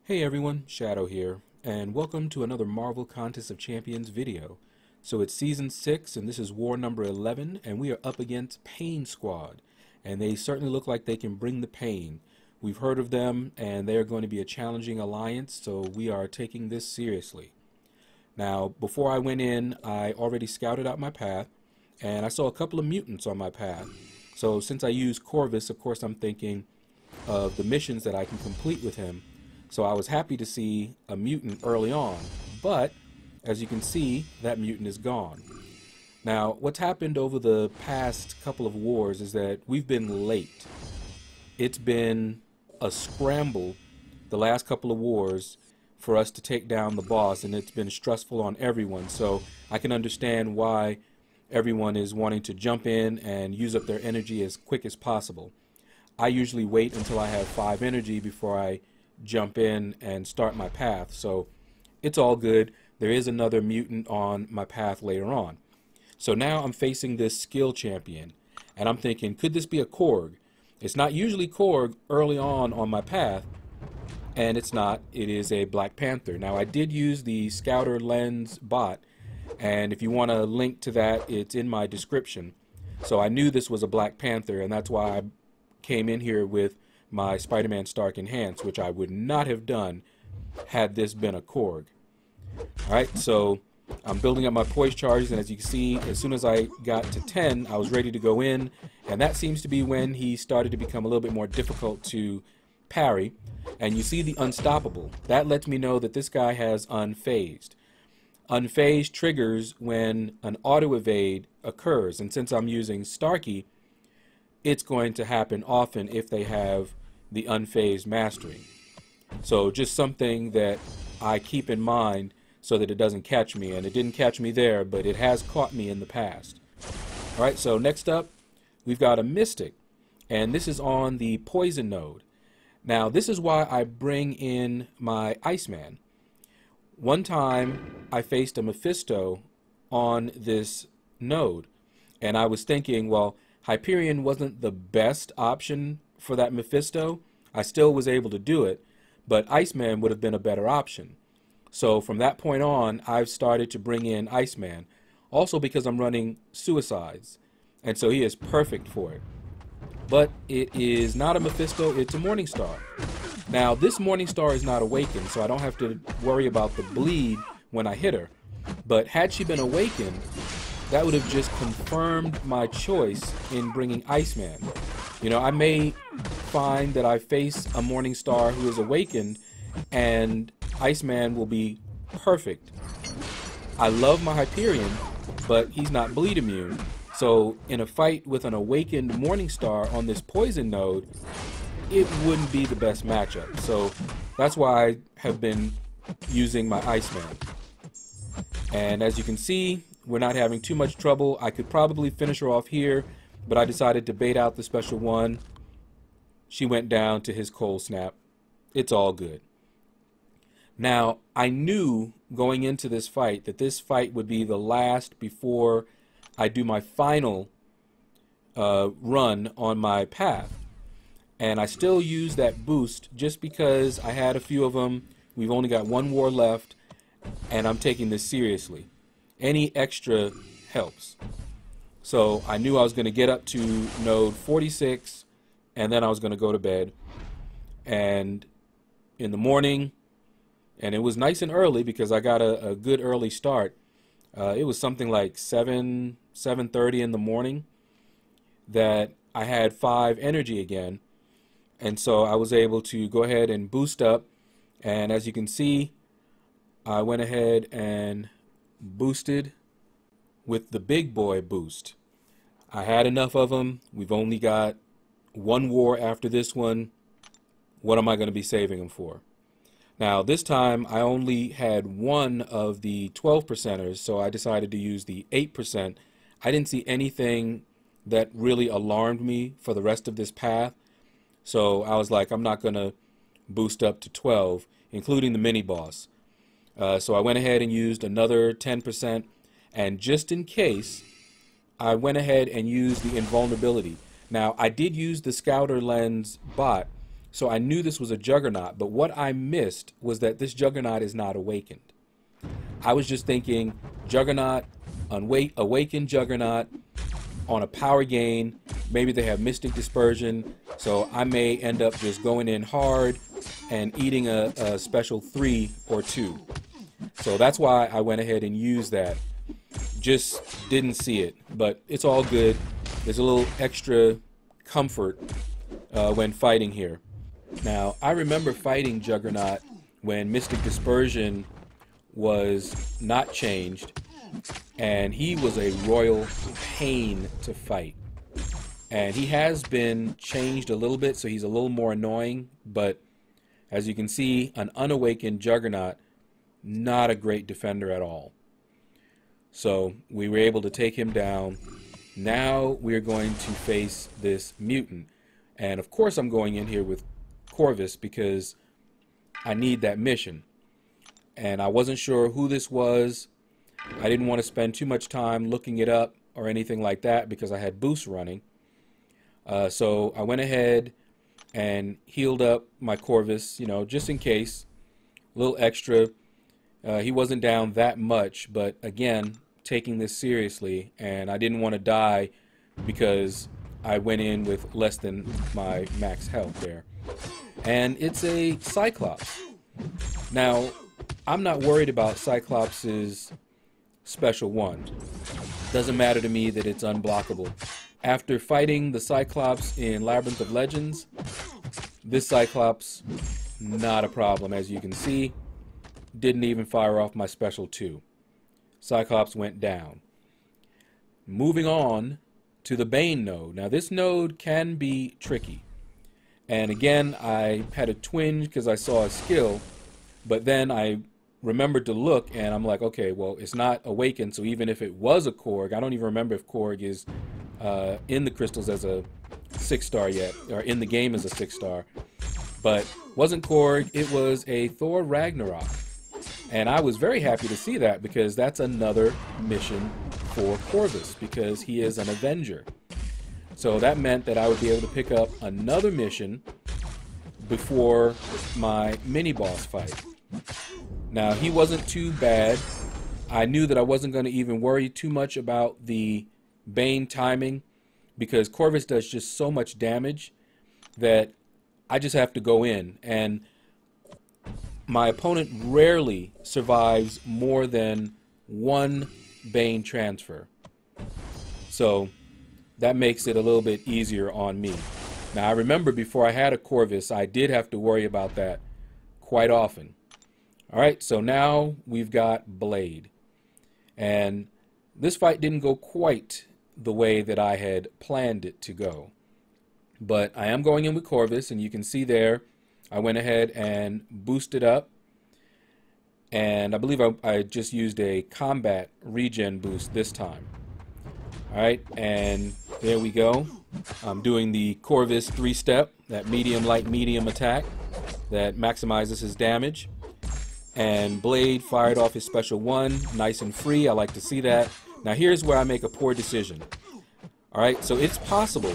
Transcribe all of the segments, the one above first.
Hey everyone, Shaedow here, and welcome to another Marvel Contest of Champions video. So it's Season 6, and this is War number 11, and we are up against Pain Squad. And they certainly look like they can bring the pain. We've heard of them, and they are going to be a challenging alliance, so we are taking this seriously. Now, before I went in, I already scouted out my path, and I saw a couple of mutants on my path. So since I use Corvus, of course I'm thinking of the missions that I can complete with him. So I was happy to see a mutant early on, but as you can see, that mutant is gone. Now, what's happened over the past couple of wars is that we've been late. It's been a scramble the last couple of wars for us to take down the boss, and it's been stressful on everyone. So I can understand why everyone is wanting to jump in and use up their energy as quick as possible. I usually wait until I have 5 energy before I jump in and start my path, so it's all good. There is another mutant on my path later on. So now I'm facing this skill champion, and I'm thinking, could this be a Korg? It's not usually Korg early on my path, and it's not. It is a Black Panther. Now I did use the Scouter Lens bot, and if you want a link to that, it's in my description. So I knew this was a Black Panther, and that's why I came in here with my Spider-Man Stark Enhanced, which I would not have done had this been a Korg. Alright, so I'm building up my poise charges, and as you can see, as soon as I got to 10, I was ready to go in, and that seems to be when he started to become a little bit more difficult to parry. And you see the unstoppable. That lets me know that this guy has unfazed. Unfazed triggers when an auto evade occurs, and since I'm using Starky, it's going to happen often if they have the unfazed mastery. So just something that I keep in mind so that it doesn't catch me, and it didn't catch me there, but it has caught me in the past. Alright, so next up we've got a Mystic, and this is on the poison node. Now this is why I bring in my Iceman. One time I faced a Mephisto on this node, and I was thinking, well, Hyperion wasn't the best option for that Mephisto. I still was able to do it, but Iceman would have been a better option. So from that point on, I've started to bring in Iceman, also because I'm running Suicides, and so he is perfect for it. But it is not a Mephisto, it's a Morningstar. Now this Morningstar is not awakened, so I don't have to worry about the bleed when I hit her. But had she been awakened, that would have just confirmed my choice in bringing Iceman. You know, I may find that I face a Morningstar who is awakened, and Iceman will be perfect. I love my Hyperion, but he's not bleed immune. So in a fight with an awakened Morningstar on this poison node, it wouldn't be the best matchup. So that's why I have been using my Iceman. And as you can see, we're not having too much trouble. I could probably finish her off here, but I decided to bait out the special one. She went down to his cold snap. It's all good. Now, I knew going into this fight that this fight would be the last before I do my final run on my path. And I still use that boost just because I had a few of them. We've only got one war left, and I'm taking this seriously. Any extra helps. So I knew I was going to get up to node 46, and then I was going to go to bed. And in the morning, and it was nice and early because I got a good early start. It was something like 7:30 in the morning that I had 5 energy again. And so I was able to go ahead and boost up. And as you can see, I went ahead and boosted with the big boy boost. I had enough of them. We've only got one war after this one. What am I going to be saving them for? Now this time I only had one of the 12%ers, so I decided to use the 8%. I didn't see anything that really alarmed me for the rest of this path, so I was like, I'm not going to boost up to 12, including the mini boss. So I went ahead and used another 10%, and just in case, I went ahead and used the invulnerability. Now I did use the Scouter Lens bot, So I knew this was a Juggernaut, but what I missed was that this Juggernaut is not awakened. I was just thinking Juggernaut, awakened Juggernaut on a power gain. Maybe they have Mystic Dispersion, so I may end up just going in hard and eating a special 3 or 2. So that's why I went ahead and used that. Just didn't see it, but it's all good. There's a little extra comfort when fighting here. Now, I remember fighting Juggernaut when Mystic Dispersion was not changed, and he was a royal pain to fight. And he has been changed a little bit, so he's a little more annoying, but as you can see, an unawakened Juggernaut, not a great defender at all. So we were able to take him down. Now we're going to face this mutant. And of course I'm going in here with Corvus because I need that mission. And I wasn't sure who this was. I didn't want to spend too much time looking it up or anything like that because I had boosts running. So I went ahead and healed up my Corvus, you know, just in case. A little extra. He wasn't down that much, but again, taking this seriously, and I didn't want to die because I went in with less than my max health there. And it's a Cyclops. Now, I'm not worried about Cyclops' special one. Doesn't matter to me that it's unblockable. After fighting the Cyclops in Labyrinth of Legends, this Cyclops, not a problem. As you can see, didn't even fire off my special 2. Cyclops went down. Moving on to the Bane node. Now this node can be tricky. And again, I had a twinge because I saw a skill, but then I remembered to look and I'm like, okay, well, it's not awakened, so even if it was a Korg, I don't even remember if Korg is in the crystals as a 6-star yet, or in the game as a 6-star. But wasn't Korg, it was a Thor Ragnarok. And I was very happy to see that because that's another mission for Corvus because he is an Avenger. So that meant that I would be able to pick up another mission before my mini-boss fight. Now, he wasn't too bad. I knew that I wasn't going to even worry too much about the Bane timing because Corvus does just so much damage that I just have to go in. And my opponent rarely survives more than 1 Bane transfer. So that makes it a little bit easier on me. Now I remember before I had a Corvus, I did have to worry about that quite often. Alright, so now we've got Blade. And this fight didn't go quite the way that I had planned it to go. But I am going in with Corvus, and you can see there, I went ahead and boosted up. And I believe I just used a combat regen boost this time. Alright, and there we go. I'm doing the Corvus 3-step, that medium, light, medium attack that maximizes his damage. And Blade fired off his special 1, nice and free. I like to see that. Now here's where I make a poor decision. Alright, so it's possible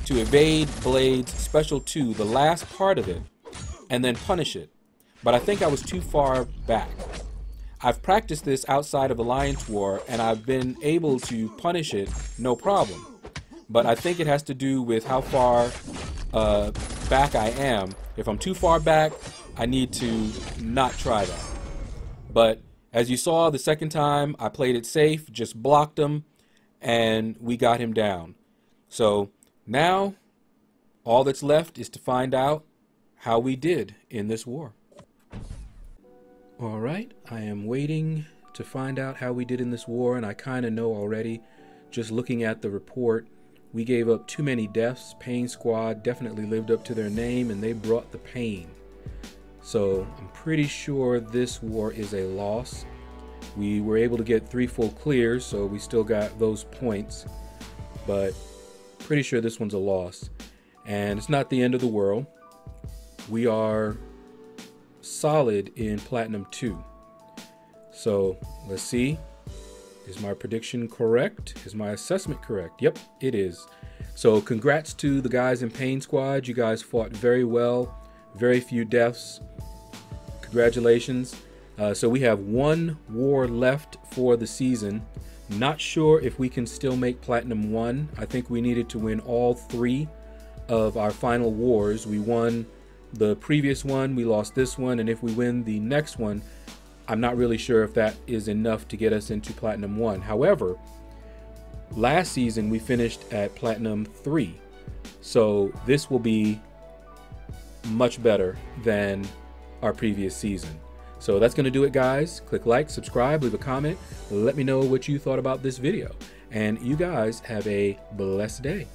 to evade Blade's special 2, the last part of it, and then punish it. But I think I was too far back. I've practiced this outside of Alliance War, and I've been able to punish it no problem. But I think it has to do with how far back I am. If I'm too far back, I need to not try that. But as you saw the second time, I played it safe, just blocked him, and we got him down. So now, all that's left is to find out how we did in this war. Alright, I am waiting to find out how we did in this war, and I kind of know already, just looking at the report. We gave up too many deaths. Pain Squad definitely lived up to their name, and they brought the pain. So I'm pretty sure this war is a loss. We were able to get 3 full clears, so we still got those points. But pretty sure this one's a loss. And it's not the end of the world. We are solid in Platinum 2. So let's see. Is my prediction correct? Is my assessment correct? Yep, it is. So congrats to the guys in Pain Squad. You guys fought very well. very few deaths. Congratulations. So we have one war left for the season. Not sure if we can still make Platinum 1. I think we needed to win all 3 of our final wars. We won the previous one, we lost this one, and if we win the next one, I'm not really sure if that is enough to get us into Platinum 1. However, last season we finished at Platinum 3. So this will be much better than our previous season. So that's going to do it, guys. Click like, subscribe, leave a comment. Let me know what you thought about this video. And you guys have a blessed day.